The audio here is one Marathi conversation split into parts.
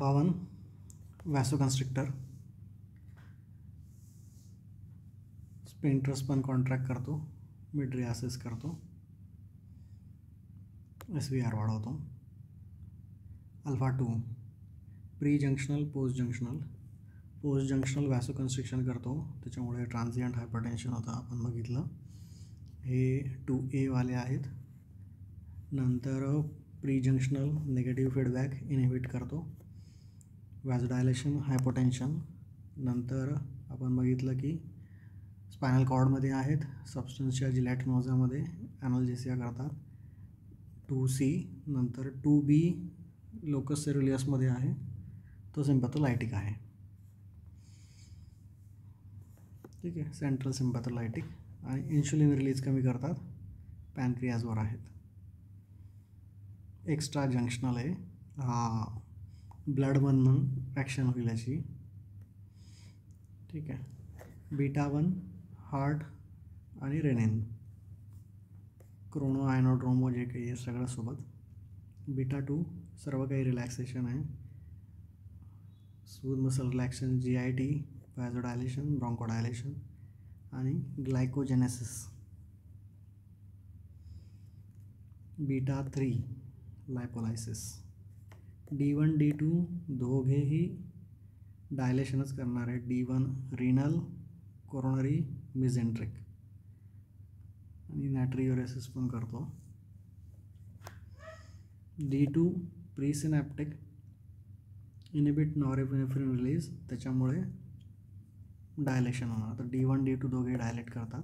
अल्फा 1 वॅसोकन्स्ट्रिक्टर स्पिंट्रस पण कॉन्ट्रॅक्ट करतो, मिड रियासिस करतो, SVR वाढवतो. Alpha 2 pre junctional post junctional vasoconstriction करतो, त्याच्यामुळे ट्रान्झियंट हायपरटेन्शन होतं, आपण बघितलं. हे 2A वाले आहेत. नंतर pre junctional negative feedback inhibit करतो, वॅसोडायलेशन हायपोटेन्शन. नंतर आपण बघितलं की स्पायनल कॉर्डमध्ये आहेत, सबस्टन्शिया जिलॅटिनोजामध्ये ॲनाल्जेसिया करतात. 2C नंतर 2B लोकस सेरुलियसमध्ये आहे, तो सिम्पॅथोलायटिक आहे. ठीक आहे, सेंट्रल सिम्पॅथोलायटिक. आणि इन्शुलिन रिलीज कमी करतात, पॅनक्रियाजवर आहेत. एक्स्ट्रा जंक्शनल आहे, हा ब्लडमधनं ॲक्शन होईल याची. ठीक आहे. बीटा 1 हार्ट आणि रेनिन, क्रोनो आयनोड्रोमो जे काही आहे सगळं सोबत. बीटा 2 सर्व काही रिलॅक्सेशन आहे, स्मूथ मसल रिलॅक्सेशन, GIT, वॅसोडायलेशन, ब्रॉन्कोडायलेशन आणि ग्लायकोजेनेसिस. बीटा 3 लायपोलायसिस. D1 D2 दोघेही डायलेशनच करणार आहे. D1 रिनल, कोरोनरी, मिझेंट्रिक आणि नॅट्रियुरेसिस पण करतो. D2 presynaptic, inhibit norepinephrine release, त्याच्यामुळे डायलेशन होणार. तर D1 D2 दोघे डायलेट करतात.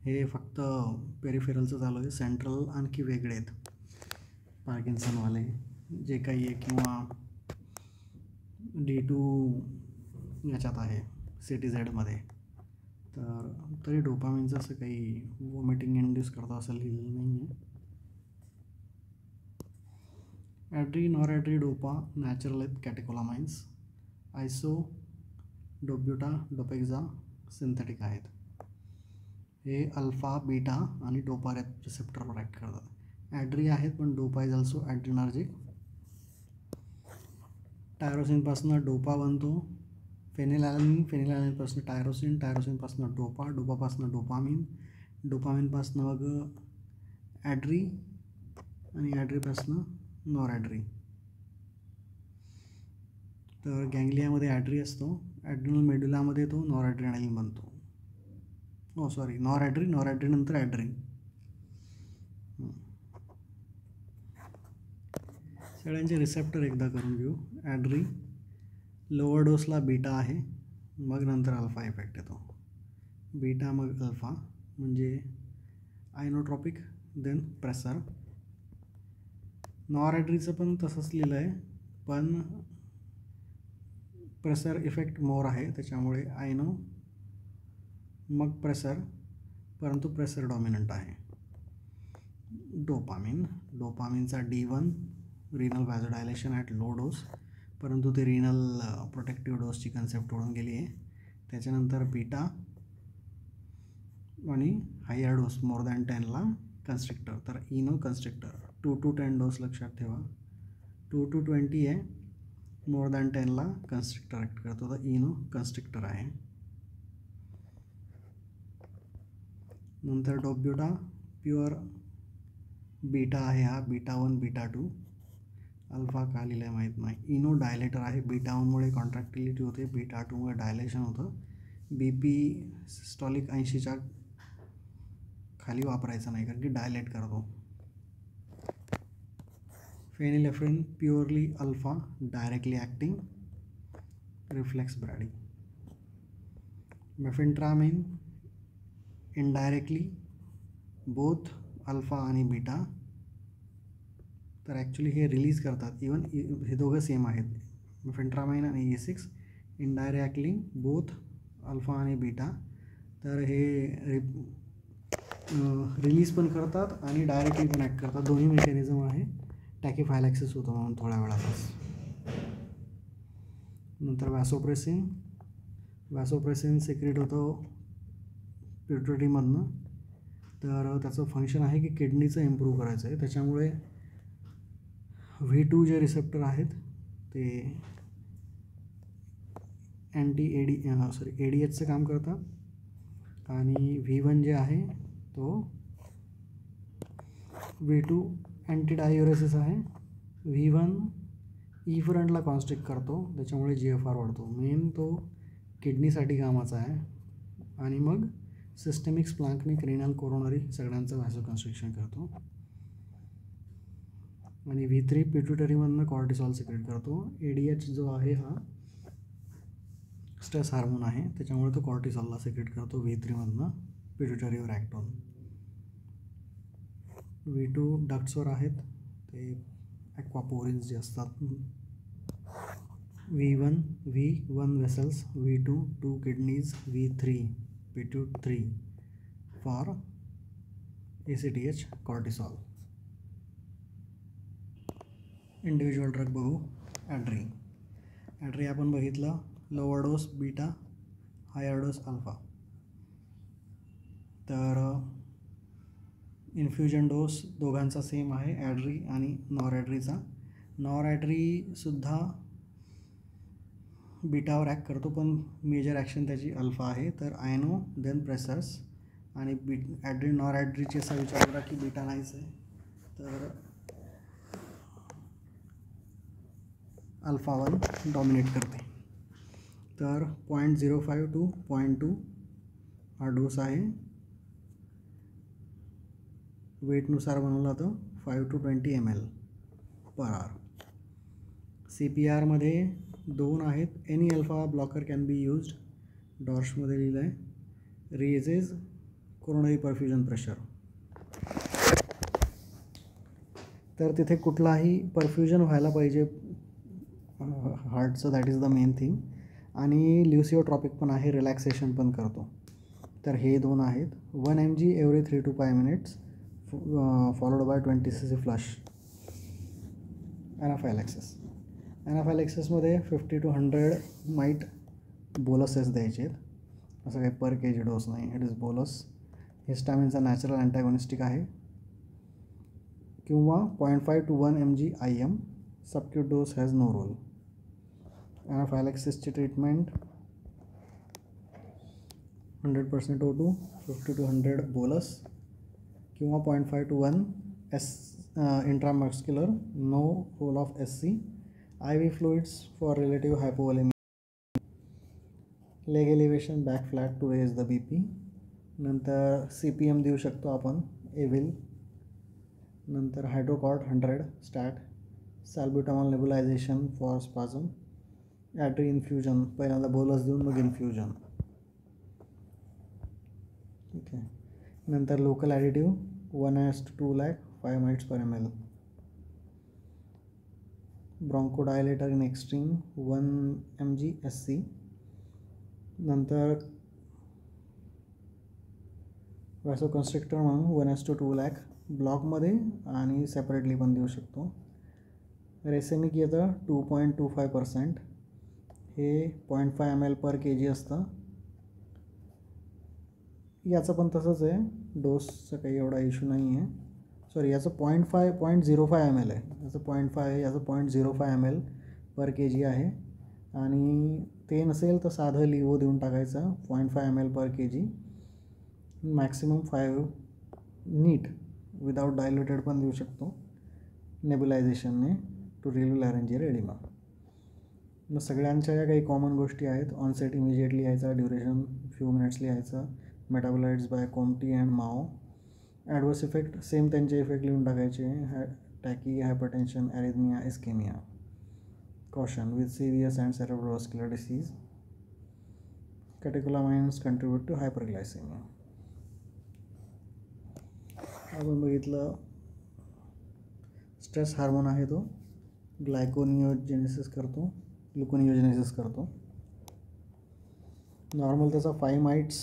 हे फक्त पेरिफेरलचं चालू आहे, सेंट्रल आणखी वेगळे आहेत, पार्किन्सनवाले जे काही आहे, किंवा D2 याच्यात आहे CTZ मध्ये. तर तरी डोपामिनचं असं काही वॉमिटिंग इंड्यूस करतो असं लिहिलेलं नाही आहे. ॲड्री, नॉरॲड्री, डोपा नॅचरल आहेत, कॅटेकोलामाइन्स. आयसो, डोब्युटा, डोपेक्झा सिंथेटिक आहेत. हे अल्फा, बीटा आणि डोपा रिसेप्टरवर ॲक्ट करतात. ॲड्री आहेत पण डोपा इज ऑल्सो ॲड्रिनर्जिक. टायरोसिनपासून डोपा बनतो, फेनिलॅलनिनपासून टायरोसिन, टायरोसिनपासून डोपा, डोपापासून डोपामिन, डोपामिनपासून मग ॲड्री आणि ॲड्रीपासून नॉरॲड्री. तर गँग्लियामध्ये ॲड्री असतो, ॲड्रिनल मेड्युलामध्ये तो नॉरॲड्रेनालिन बनतो. नॉरॲड्री नंतर ॲड्री. सगळ्यांचे रिसेप्टर एकदा करून घेऊ. ॲड्री लोअर डोसला बीटा आहे, मग नंतर अल्फा इफेक्ट येतो. बीटा मग अल्फा म्हणजे आयनोट्रॉपिक, देन प्रेसर. नॉरॲड्रीचं पण तसंच लिहिलं आहे, पण प्रेसर इफेक्ट मोर आहे, त्याच्यामुळे आयनो मग प्रेसर, परंतु प्रेसर डॉमिनंट आहे. डोपामिनचा D1 renal vasodilation at low dose, परंतु ते रिनल प्रोटेक्टिव्ह डोसची कन्सेप्ट उडून गेली आहे. त्याच्यानंतर बीटा आणि हायर डोस मोर दॅन 10ला कन्स्ट्रिक्टर, तर इनो कन्स्ट्रिक्टर. 2 to 10 डोस लक्षात ठेवा. 2 to 20 आहे, मोर दॅन 10ला कन्स्ट्रिक्टर ॲक्ट करतो, तर इनो कन्स्ट्रिक्टर आहे. नंतर डोब्युटा प्युअर बीटा आहे, हा बीटा 1 बीटा 2. अल्फा का लिहिलं आहे माहीत नाही. इनो डायलेटर आहे, बीटा 1मुळे कॉन्ट्रॅक्टिलिटी होते, बीटा 2मुळे डायलेशन होतं. BP सिस्टॉलिक 80च्या खाली वापरायचं नाही कारण की डायलेट करतो. Phenylephrine purely alpha, directly acting, reflex brady. Mephentermine indirectly both alpha आणि बीटा, तर ॲक्च्युली हे रिलीज करतात. इवन हे दोघं सेम आहेत, मेफेंट्रामाइन आणि E6, इनडायरेक्टली बोथ अल्फा आणि बीटा. तर हे रिलीज पण करतात आणि डायरेक्टली पण ॲक्ट करतात, दोन्ही मेकॅनिझम आहे. टॅकिफायलॅक्सिस होतं म्हणून थोड्या वेळातच. नंतर वॅसोप्रेसिन सिक्रेट होतो पिट्युटरीमधनं. तर त्याचं फंक्शन आहे की किडनीचं इम्प्रूव्ह करायचं आहे, त्याच्यामुळे V2 जे रिसेप्टर आहेत ते ADHचं काम करतं. आणि V1 जे आहे तो V2 अँटी डायुरेसिस आहे. V1 इफरंटला कॉन्स्ट्रिक्ट करतो, त्याच्यामुळे GFR वाढतो. मेन तो किडनीसाठी कामाचा आहे. आणि मग सिस्टेमिक स्प्लांकनिक रिनल कोरोनरी सगळ्यांचं व्हॅसोकन्स्ट्रिक्शन करतो. आणि V3 पिट्युटरीमधनं कॉर्टिसॉल सिक्रेट करतो. ADH जो आहे हा स्ट्रेस हार्मोन आहे, त्याच्यामुळे तो कॉर्टिसॉलला सिक्रेट करतो V3मधनं पिट्युटरीवर ॲक्ट होऊन. V2 डक्ट्सवर आहेत, ते ॲक्वापोरिन्स जे असतात. V1 vessels, V2 2 kidneys, V3 pituitary for ACTH cortisol. Individual drug बघू. ॲड्री आपण बघितलं, lower dose beta, higher dose alpha. तर इन्फ्युजन डोस दोघांचा सेम आहे, ॲड्री आणि नॉरॲड्रीचा. नॉरॲड्रीसुद्धा बीटावर ॲक्ट करतो, पण मेजर ॲक्शन त्याची अल्फा आहे. तर आयनो देन प्रेसर्स. आणि नॉरॲड्रीची असा विचार करा की बीटा नाहीच आहे, तर अल्फा 1 डॉमिनेट करते. तर 0.05 to 0.2 हा डोस आहे. वेटनुसार बनवला तर 5 to 20 ml per hour. CPRमध्ये 2 आहेत. Any alpha blocker can be used. डॉर्शमध्ये लिहिलं आहे. Raises coronary perfusion pressure. तर तिथे कुठलाही परफ्युजन व्हायला पाहिजे हार्टचं, that is the main thing. आणि ल्युसिओट्रॉपिक पण आहे, रिलॅक्सेशन पण करतो. तर हे 2 आहेत. 1 mg every 3 to 5 minutes followed by 20 cc flush. ॲनाफायलॅक्सिसमध्ये 50 to 100 माईट बोलसेस द्यायचे आहेत. असं काही पर kg डोस नाही, इट इज बोलस. हिस्टामिनचा नॅचरल अँटॅगोनिस्टिक आहे. किंवा 0.5 to 1 mg IM. Subcut dose has no role. ॲनाफायलॅक्सिसची ट्रीटमेंट 100% O2, 50 to 100 बोलस, किंवा 0.5 to 1 intramuscular, no role of SC. IV fluids for relative hypovolemia. Leg elevation back flat to raise the BP. नंतर CPM देऊ शकतो आपण, एव्हिल. नंतर hydrocort 100 stat. Salbutamol nebulization for spasm. Adre infusion, पहिल्यांदा बोलस देऊन मग इन्फ्युजन. ठीक आहे. नंतर local additive 1:2 lakh 5 mites per ml. Bronchodilator in extreme 1 mg SC. नंतर व्हॅसोकन्स्ट्रिक्टर म्हणून 1:2 lakh ब्लॉकमध्ये आणि सेपरेटली पण देऊ शकतो. रेसेमिक येतं 2.25%. हे 0.5 ml per kg असतं. याचं पण तसंच आहे, डोसचं काही एवढा इश्यू नाही आहे. सॉरी, याचं 0.05 ml आहे. याचं 0.5 आहे, याचं 0.05 ml पर kg आहे. आणि ते नसेल तर साधं लिवो देऊन टाकायचं 0.5 ml पर kg. Maximum 5 neat without diluted पण देऊ शकतो नेबुलायझेशनने टू रिलीव्ह लॅरेंजियल एडिमा. मग सगळ्यांच्या या काही कॉमन गोष्टी आहेत. ऑनसेट इमिजिएट लिहायचा, ड्युरेशन फ्यू मिनिट्स लिहायचं, metabolites by COMT and MAO. Adverse effect same त्यांचे इफेक्ट लिहून टाकायचे, tachy, hypertension, arrhythmia, ischaemia. Caution with serious and cerebrovascular disease. Catecholamines contribute to hyperglycaemia. आपण बघितलं स्ट्रेस हार्मोन आहे, तो ग्लुकोनियोजेनेसिस करतो. नॉर्मल त्याचा 5 mites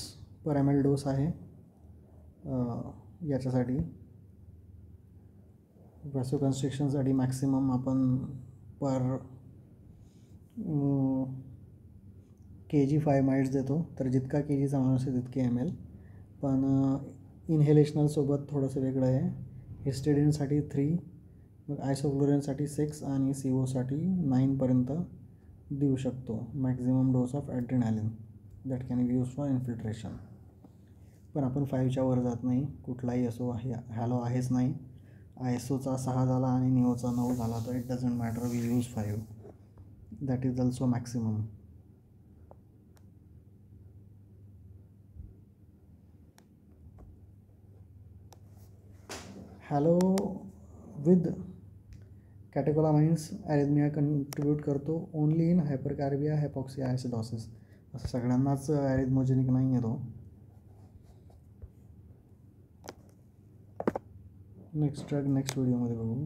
per ml डोस आहे. याच्यासाठी व्हॅसोकन्स्ट्रिक्शनसाठी मॅक्सिमम आपण पर kg 5 mites देतो. तर जितका kgचा माणूस आहे तितके ml. पण इन्हेलेशनलसोबत थोडंसं वेगळं आहे. हिस्टेडिनसाठी 3, मग आयसोफ्लोरिनसाठी 6 आणि CO साठी 9 पर्यंत देऊ शकतो. Maximum dose of adrenaline that can be use for infiltration. पण आपण 5च्या वर जात नाही. कुठलाही असो हॅलो आहेच नाही. ISOचा 6 झाला आणि निओचा 9 झाला तर it doesn't matter, we use 5. That is also maximum. Hello with catecholamines arrhythmia contribute करतो only in hypercarbia, hypoxia, acidosis. असं सगळ्यांनाच ॲरिथमोजेनिक नाही आहे तो. नेक्स्ट ड्रग नेक्स्ट व्हिडिओमध्ये बघू.